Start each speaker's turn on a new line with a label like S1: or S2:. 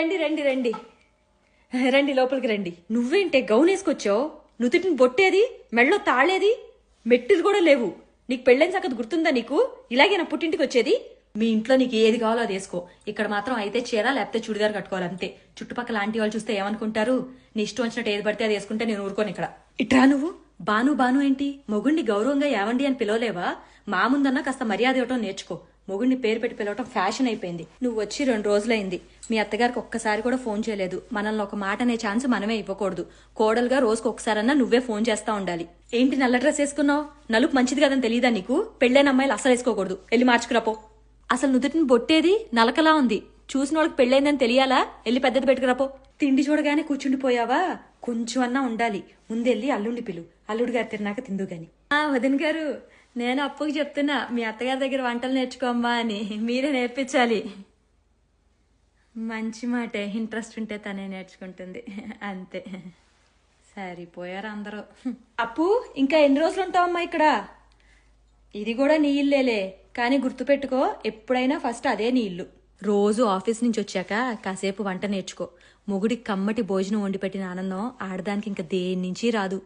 S1: రండి రండి రండి రండి లోపలికి రండి. నువ్వేంటే గౌన్ వేసుకొచ్చావు? నుదుటిని బొట్టేది, మెళ్ళో తాళేది, మెట్టులు కూడా లేవు. నీకు పెళ్ళైన సంగతి గుర్తుందా? నీకు ఇలాగే నా పుట్టింటికి వచ్చేది? మీ ఇంట్లో నీకు ఏది కావాలో అది వేసుకో. ఇక్కడ మాత్రం అయితే చీర లేకపోతే చుడిదార్ కట్టుకోవాలి అంతే. చుట్టుపక్కల ఆంటీ వాళ్ళు చూస్తే ఏమనుకుంటారు? నీ ఇష్టం వచ్చినట్టు ఏది పడితే అది వేసుకుంటే నేను ఊరుకోను ఇక్కడ. ఇట్రా నువ్వు. బాను బాను ఏంటి? మొగుడిని గౌరవంగా ఏవండి అని పిలవలేవా? మా ముందన్నా కాస్త మర్యాద ఇవ్వటం నేర్చుకో. మొగుడిని పేరు పెట్టి పిలవటం ఫ్యాషన్ అయిపోయింది. నువ్వు వచ్చి 2 రోజులైంది. మీ అత్తగారికి ఒక్కసారి కూడా ఫోన్ చేయలేదు. మనల్ని ఒక మాట అనే ఛాన్స్ మనమే ఇవ్వకూడదు. కోడలుగా రోజుకు ఒకసారన్నా నువ్వే ఫోన్ చేస్తా ఉండాలి. ఏంటి నల్ల డ్రెస్ వేసుకున్నావు? నలుపు మంచిది కదని తెలియదా నీకు? పెళ్ళైన అమ్మాయిలు అసలు వేసుకోకూడదు. వెళ్ళి మార్చుకురాపో. అసలు నుదుటిని బొట్టేది నలకలా ఉంది. చూసిన వాళ్ళకి పెళ్ళైందని తెలియాలా? వెళ్ళి పెద్దది పెట్టుకురాపో. తిండి చూడగానే కూర్చుండిపోయావా? కొంచెం అన్నా ఉండాలి. ముందెళ్ళి అల్లుండి పిలు. అల్లుడు గారు తిన్నాక తిందు గాని. వదిన గారు, నేను అప్పుకి చెప్తున్నా మీ అత్తగారి దగ్గర వంటలు నేర్చుకోమ్మా అని. మీరే నేర్పించాలి. మంచి మాటే. ఇంట్రెస్ట్ ఉంటే తనే నేర్చుకుంటుంది అంతే. సరిపోయారు అందరూ. అప్పు, ఇంకా ఎన్ని రోజులు ఉంటావమ్మా ఇక్కడ? ఇది కూడా నీ ఇల్లేలే, కానీ గుర్తుపెట్టుకో, ఎప్పుడైనా ఫస్ట్ అదే నీ ఇల్లు. రోజు ఆఫీస్ నుంచి వచ్చాక కాసేపు వంట నేర్చుకో. మొగుడికి కమ్మటి భోజనం వండి పెట్టిన ఆనందం ఆడదానికి ఇంకా దేని నుంచి రాదు.